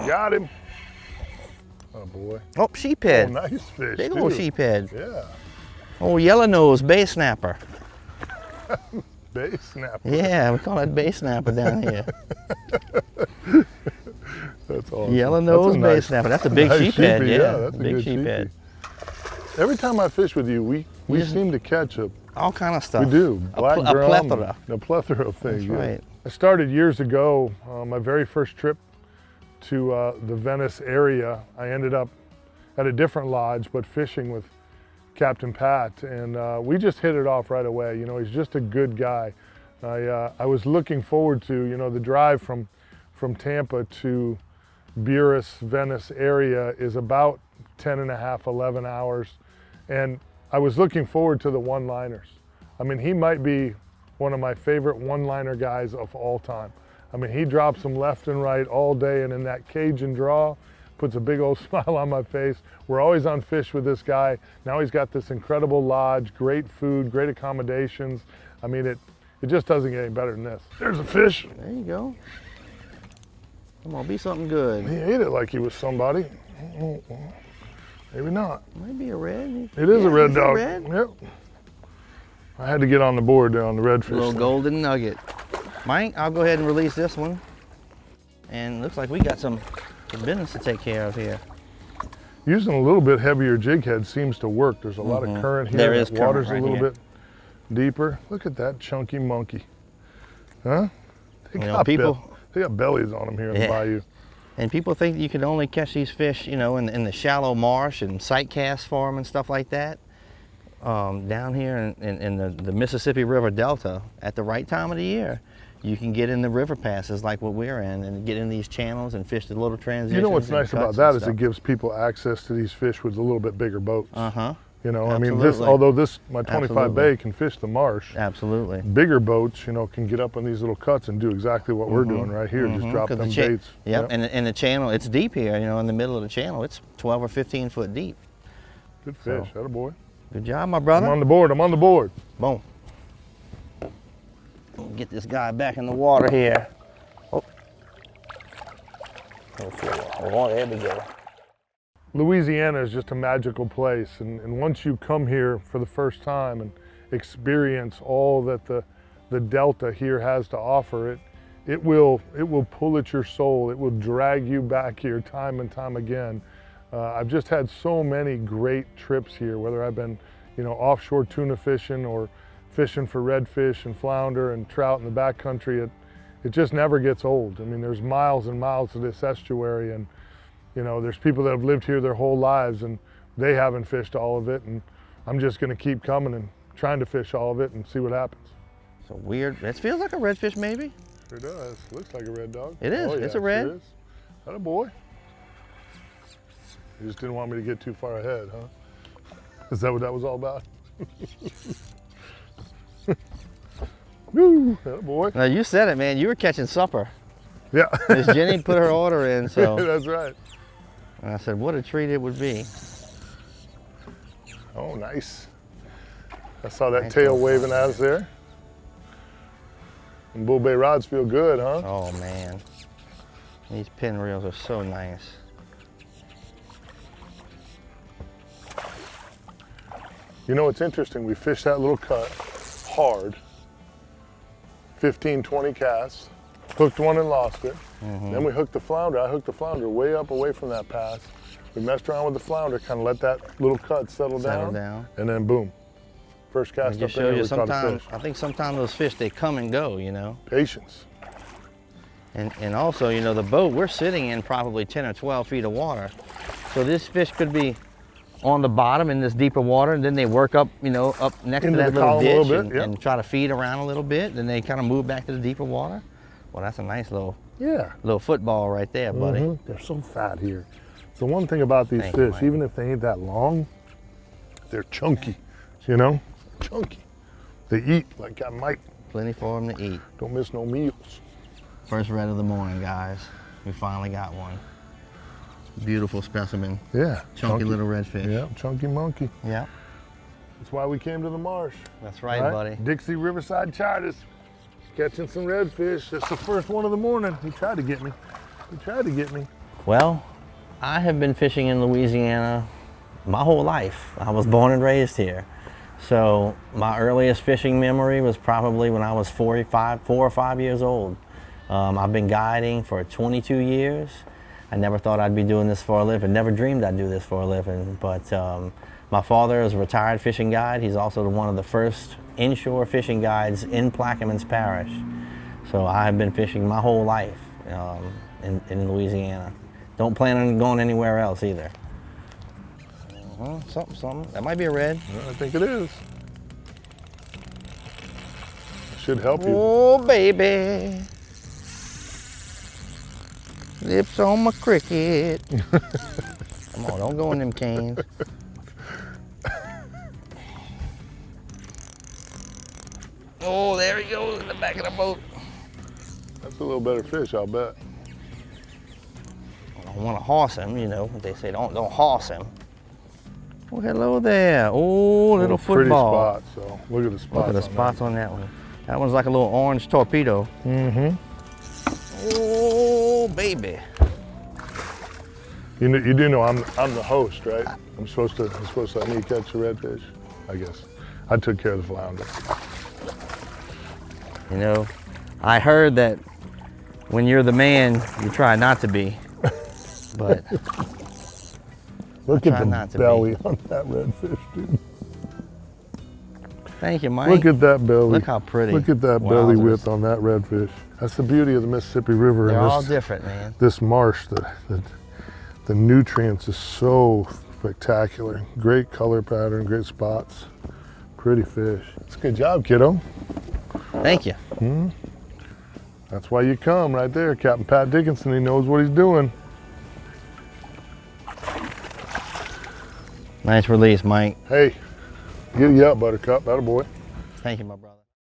Got him. Oh boy. Oh, sheephead. Oh, nice fish. Big too. old sheephead. Yeah. Oh, yellow nose bay snapper. Bay snapper. Yeah, we call that bay snapper down here. That's awesome. Yellow nose bay nice, snapper. That's a big nice sheephead. sheepy. Yeah, That's a big good sheephead. sheepy. Every time I fish with you, we seem to catch all kind of stuff. We do. Black a drum, plethora. A plethora of things. That's yeah. right. I started years ago, my very first trip to the Venice area. I ended up at a different lodge, but fishing with Captain Pat, and we just hit it off right away. You know, he's just a good guy. I was looking forward to, you know, the drive from Tampa to Buras, Venice area is about 10 and a half, 11 hours. And I was looking forward to the one-liners. I mean, he might be one of my favorite one-liner guys of all time. I mean, he drops them left and right all day, and in that Cajun draw, puts a big old smile on my face. We're always on fish with this guy. Now he's got this incredible lodge, great food, great accommodations. I mean, it just doesn't get any better than this. There's a fish. There you go. Come on, be something good. He ate it like he was somebody. Maybe not. Might be a red. It is a red dog. Red. Yep. I had to get on the board there on the redfish. A little golden nugget. Mike, I'll go ahead and release this one. And looks like we got some business to take care of here. Using a little bit heavier jig head seems to work. There's a lot of current here. There is current water's right a little here. bit deeper. Look at that chunky monkey. Huh? They You know, got people- they got bellies on them here in the bayou. And people think you can only catch these fish, you know, in the shallow marsh and sight cast farm and stuff like that. Down here in the Mississippi River Delta, at the right time of the year, you can get in the river passes like what we're in and get in these channels and fish the little transitions. You know what's and nice about cuts that and is stuff. it gives people access to these fish with a little bit bigger boats. Uh-huh. You know, I mean, Absolutely. although my 25 Absolutely. bay can fish the marsh, Absolutely. bigger boats, you know, can get up on these little cuts and do exactly what we're doing right here. Just drop 'Cause them the baits. Yep, and the channel, it's deep here, you know, in the middle of the channel. It's 12 or 15 foot deep. Good fish, attaboy. Good job, my brother. I'm on the board, I'm on the board. Boom. Get this guy back in the water here. Oh, oh, there we go. Louisiana is just a magical place, and once you come here for the first time and experience all that the Delta here has to offer, it will pull at your soul. It will drag you back here time and time again. I've just had so many great trips here, whether I've been, you know, offshore tuna fishing or fishing for redfish and flounder and trout in the backcountry. It just never gets old. I mean, there's miles and miles of this estuary, and you know, there's people that have lived here their whole lives and they haven't fished all of it, and I'm just gonna keep coming and trying to fish all of it and see what happens. So weird, it feels like a redfish maybe. Sure does, looks like a red dog. It is, Oh, yeah, it's a red. Sure is. Attaboy. You just didn't want me to get too far ahead, huh? Is that what that was all about? Woo, attaboy. Now you said it, man, you were catching supper. Yeah. Miss Jenny put her order in, so. That's right. And I said, what a treat it would be. Oh, nice. I saw that Nice tail little waving at us there. And BullBayRods feel good, huh? Oh man, these pin reels are so nice. You know, it's interesting. We fished that little cut hard, 15, 20 casts, hooked one and lost it. Then we hooked the flounder. I hooked the flounder way up away from that pass. We messed around with the flounder, kind of let that little cut settle down. And then boom, first cast It up just there, shows you we caught a sometimes, fish. I think sometimes those fish, they come and go, you know. Patience. And also, you know, the boat, we're sitting in probably 10 or 12 feet of water. So this fish could be on the bottom in this deeper water, and then they work up, you know, up next Into to that the little column a ditch little bit, and try to feed around a little bit. Then they kind of move back to the deeper water. Well, that's a nice little football right there, buddy. They're so fat here. So one thing about these Thank you, fish, Mike. even if they ain't that long, they're chunky, you know? Chunky. They eat like that Mike. Plenty for them to eat. Don't miss no meals. First red of the morning, guys. We finally got one. Beautiful specimen. Yeah. Chunky little redfish. Yeah, chunky monkey. Yeah. That's why we came to the marsh. That's right, buddy. Dixie Riverside Charters. Catching some redfish. That's the first one of the morning. He tried to get me. He tried to get me. Well, I have been fishing in Louisiana my whole life. I was born and raised here. So my earliest fishing memory was probably when I was 4 or 5 years old. I've been guiding for 22 years. I never thought I'd be doing this for a living, never dreamed I'd do this for a living, but my father is a retired fishing guide. He's also one of the first inshore fishing guides in Plaquemines Parish. So I have been fishing my whole life in Louisiana. Don't plan on going anywhere else either. Something. That might be a red. I think it is. Should help you. Oh, baby. Lips on my cricket. Come on, don't go in them canes. Oh, there he goes in the back of the boat. That's a little better fish, I'll bet. I don't want to hoss him, you know. They say don't hoss him. Oh, hello there. Oh, little football. Pretty spot, so look at the spots. Look at the spots on that one. That one's like a little orange torpedo. Mm-hmm. Oh, baby. You do know I'm the host, right? I'm supposed to let me catch the redfish, I guess. I took care of the flounder. You know, I heard that when you're the man, you try not to be. But look at the belly on that redfish, dude. Thank you, Mike. Look at that belly. Look how pretty. Look at that belly width on that redfish. That's the beauty of the Mississippi River. They're all different, man. This marsh, the nutrients is so spectacular. Great color pattern, great spots, pretty fish. It's a good job, kiddo. Thank you. That's why you come right there, Captain Pat Dickinson. He knows what he's doing. Nice release, Mike. Hey, get you up, Buttercup. Attaboy. Thank you, my brother.